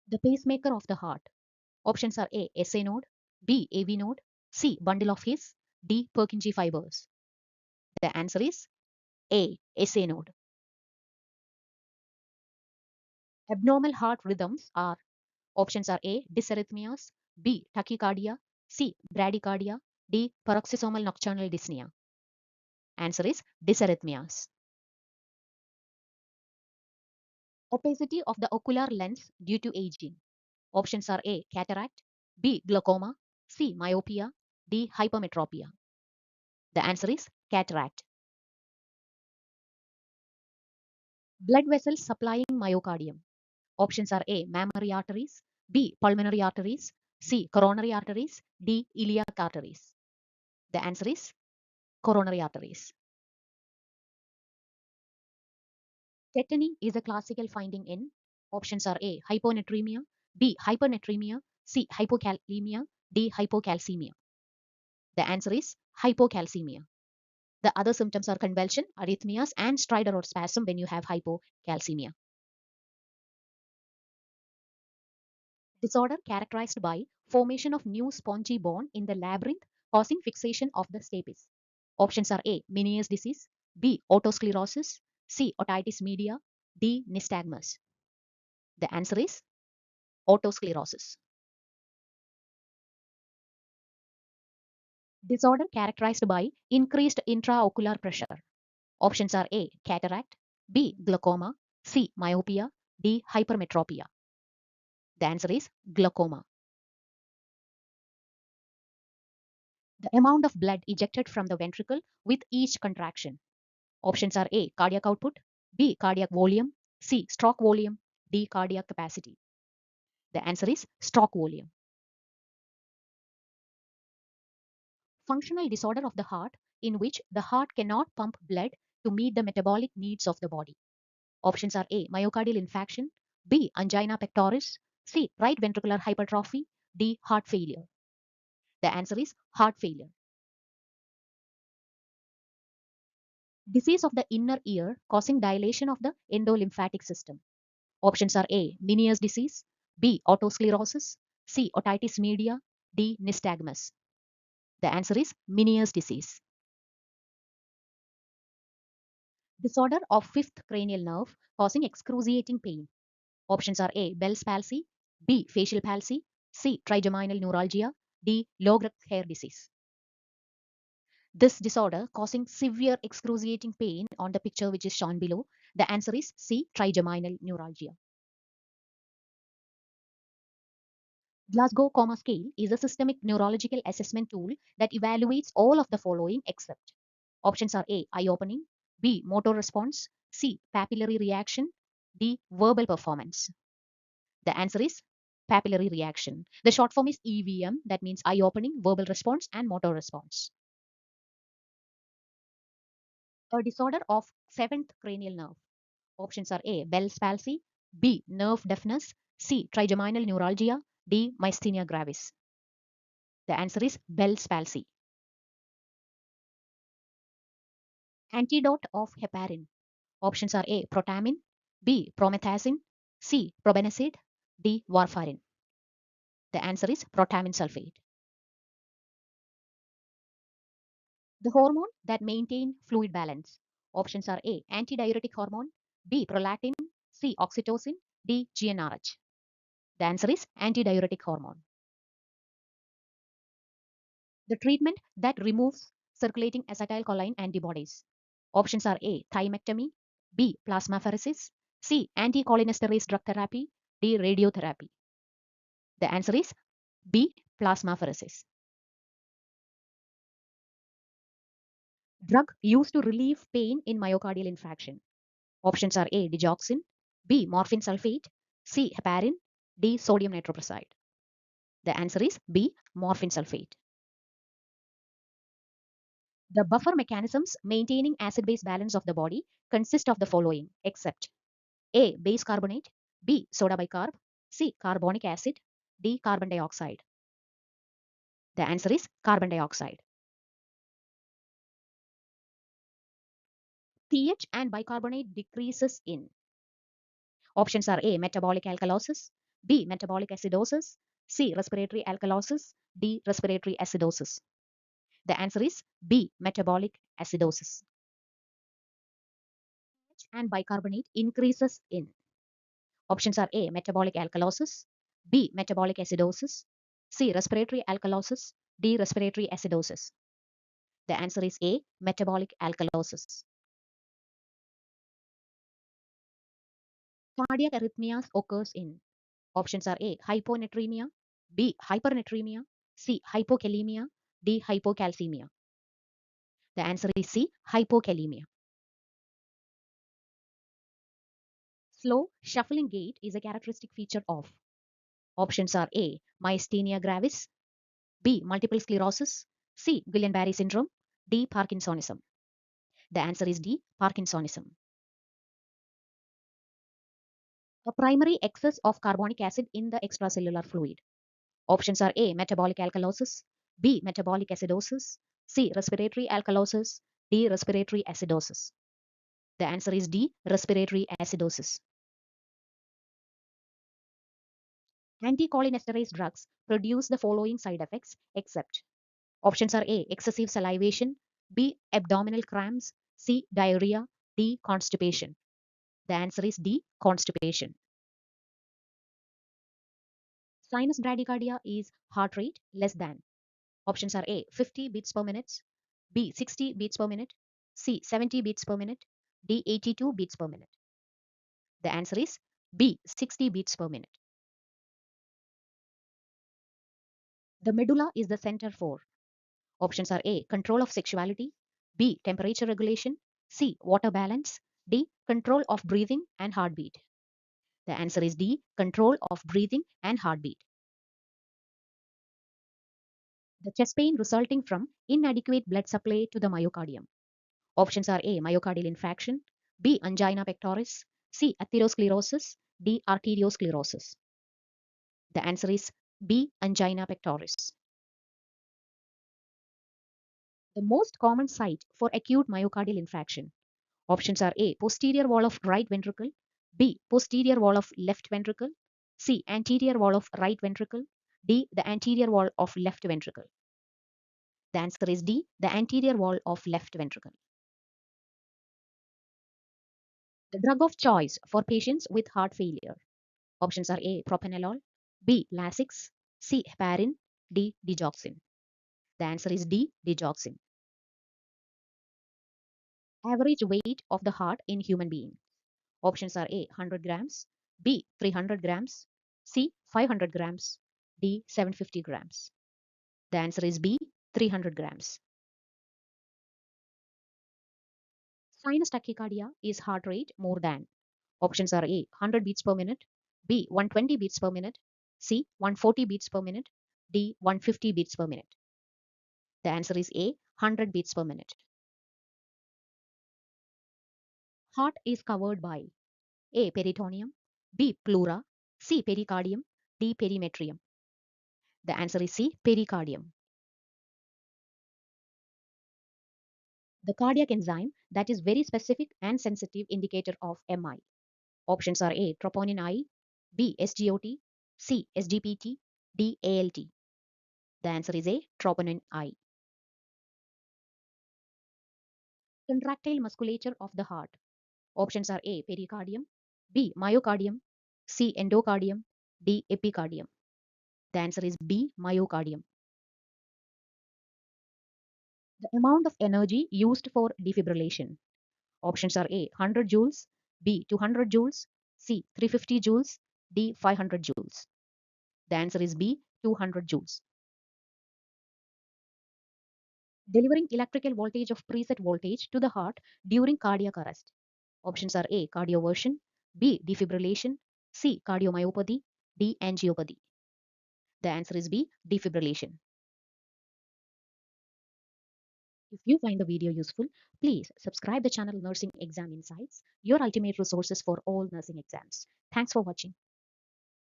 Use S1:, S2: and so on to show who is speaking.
S1: The pacemaker of the heart. Options are A. SA node, B. AV node, C. Bundle of His, D. Purkinje fibers. The answer is A. SA node. Abnormal heart rhythms are options are A. Dysarrhythmias, B. Tachycardia, C. Bradycardia, D. Paroxysmal nocturnal dyspnea. Answer is dysarrhythmias. Opacity of the ocular lens due to aging. Options are A. Cataract, B. Glaucoma, C. Myopia, D. Hypermetropia. The answer is cataract. Blood vessels supplying myocardium. Options are A. Mammary arteries, B. Pulmonary arteries, C. Coronary arteries, D. Iliac arteries. The answer is coronary arteries. Tetany is a classical finding in options are A. Hyponatremia, B. Hypernatremia, C. Hypokalemia, D. Hypocalcemia. The answer is hypocalcemia. The other symptoms are convulsion, arrhythmias, and stridor or spasm when you have hypocalcemia. Disorder characterized by formation of new spongy bone in the labyrinth causing fixation of the stapes. Options are A. Meniere's disease, B. Otosclerosis, C. Otitis media, D. Nystagmus. The answer is otosclerosis. Disorder characterized by increased intraocular pressure. Options are A. Cataract, B. Glaucoma, C. Myopia, D. Hypermetropia. The answer is glaucoma. The amount of blood ejected from the ventricle with each contraction. Options are A. Cardiac output, B. Cardiac volume, C. Stroke volume, D. Cardiac capacity. The answer is stroke volume. Functional disorder of the heart in which the heart cannot pump blood to meet the metabolic needs of the body. Options are A. Myocardial infarction, B. Angina pectoris, C. Right ventricular hypertrophy, D. Heart failure. The answer is heart failure. Disease of the inner ear causing dilation of the endolymphatic system. Options are A. Meniere's disease, B. Otosclerosis, C. Otitis media, D. Nystagmus. The answer is Meniere's disease. Disorder of fifth cranial nerve causing excruciating pain. Options are A. Bell's palsy, B. Facial palsy, C. Trigeminal neuralgia, D. Low growth hair disease. This disorder causing severe excruciating pain on the picture which is shown below. The answer is C. Trigeminal neuralgia. Glasgow Coma Scale is a systemic neurological assessment tool that evaluates all of the following except options are A. Eye opening, B. Motor response, C. Papillary reaction, D. Verbal performance. The answer is papillary reaction. The short form is EVM, that means eye opening, verbal response, and motor response. A disorder of seventh cranial nerve. Options are A. Bell's palsy, B. Nerve deafness, C. Trigeminal neuralgia, D. Myasthenia gravis. The answer is Bell's palsy. Antidote of heparin. Options are A. Protamine, B. Promethazine, C. Probenecid, D. Warfarin. The answer is protamine sulfate. The hormone that maintain fluid balance. Options are A. Antidiuretic hormone, B. Prolactin, C. Oxytocin, D. GnRH. The answer is antidiuretic hormone. The treatment that removes circulating acetylcholine antibodies. Options are A. Thymectomy, B. Plasmapheresis, C. Anticholinesterase drug therapy, D. Radiotherapy. The answer is B. Plasmapheresis. Drug used to relieve pain in myocardial infarction. Options are A. Digoxin, B. Morphine sulfate, C. Heparin, D. Sodium nitroprusside. The answer is B. Morphine sulfate. The buffer mechanisms maintaining acid-base balance of the body consist of the following except A. Base carbonate, B. Soda bicarb, C. Carbonic acid, D. Carbon dioxide. The answer is carbon dioxide. pH and bicarbonate decreases in. Options are A. Metabolic alkalosis, B. Metabolic acidosis. C. Respiratory alkalosis. D. Respiratory acidosis. The answer is B. Metabolic acidosis. And bicarbonate increases in. Options are A. Metabolic alkalosis. B. Metabolic acidosis. C. Respiratory alkalosis. D. Respiratory acidosis. The answer is A. Metabolic alkalosis. Cardiac arrhythmias occurs in. Options are A. Hyponatremia. B. Hypernatremia. C. Hypokalemia. D. Hypocalcemia. The answer is C. Hypokalemia. Slow, shuffling gait is a characteristic feature of. Options are A. Myasthenia gravis. B. Multiple sclerosis. C. Guillain-Barré syndrome. D. Parkinsonism. The answer is D. Parkinsonism. A primary excess of carbonic acid in the extracellular fluid. Options are A. Metabolic alkalosis. B. Metabolic acidosis. C. Respiratory alkalosis. D. Respiratory acidosis. The answer is D. Respiratory acidosis. Anticholinesterase drugs produce the following side effects except. Options are A. Excessive salivation. B. Abdominal cramps. C. Diarrhea. D. Constipation. The answer is D. Constipation. Sinus bradycardia is heart rate less than. Options are A. 50 beats per minute. B. 60 beats per minute. C. 70 beats per minute. D. 82 beats per minute. The answer is B. 60 beats per minute. The medulla is the center for. Options are A. Control of sexuality. B. Temperature regulation. C. Water balance. D. Control of breathing and heartbeat. The answer is D. Control of breathing and heartbeat. The chest pain resulting from inadequate blood supply to the myocardium. Options are A. Myocardial infarction. B. Angina pectoris. C. Atherosclerosis. D. Arteriosclerosis. The answer is B. Angina pectoris. The most common site for acute myocardial infarction. Options are A. Posterior wall of right ventricle. B. Posterior wall of left ventricle. C. Anterior wall of right ventricle. D. The anterior wall of left ventricle. The answer is D. The anterior wall of left ventricle. The drug of choice for patients with heart failure. Options are A. Propanolol. B. Lasix. C. Heparin. D. Digoxin. The answer is D. Digoxin. Average weight of the heart in human being. Options are A. 100 grams. B. 300 grams. C. 500 grams. D. 750 grams. The answer is B. 300 grams. Sinus tachycardia is heart rate more than. Options are A. 100 beats per minute. B. 120 beats per minute. C. 140 beats per minute. D. 150 beats per minute. The answer is A. 100 beats per minute. Heart is covered by A. Peritoneum. B. Pleura. C. Pericardium. D. Perimetrium. The answer is C. Pericardium. The cardiac enzyme that is very specific and sensitive indicator of MI. Options are A. Troponin I. B. SGOT. C. SGPT. D. ALT. The answer is A. Troponin I. Contractile musculature of the heart. Options are A. Pericardium. B. Myocardium. C. Endocardium. D. Epicardium. The answer is B. Myocardium. The amount of energy used for defibrillation. Options are A. 100 joules. B. 200 joules. C. 350 joules. D. 500 joules. The answer is B. 200 joules. Delivering electrical voltage of preset voltage to the heart during cardiac arrest. Options are A. Cardioversion. B. Defibrillation. C. Cardiomyopathy. D. Angiopathy. The answer is B. Defibrillation. If you find the video useful, please subscribe the channel Nursing Exam Insights, your ultimate resources for all nursing exams. Thanks for watching.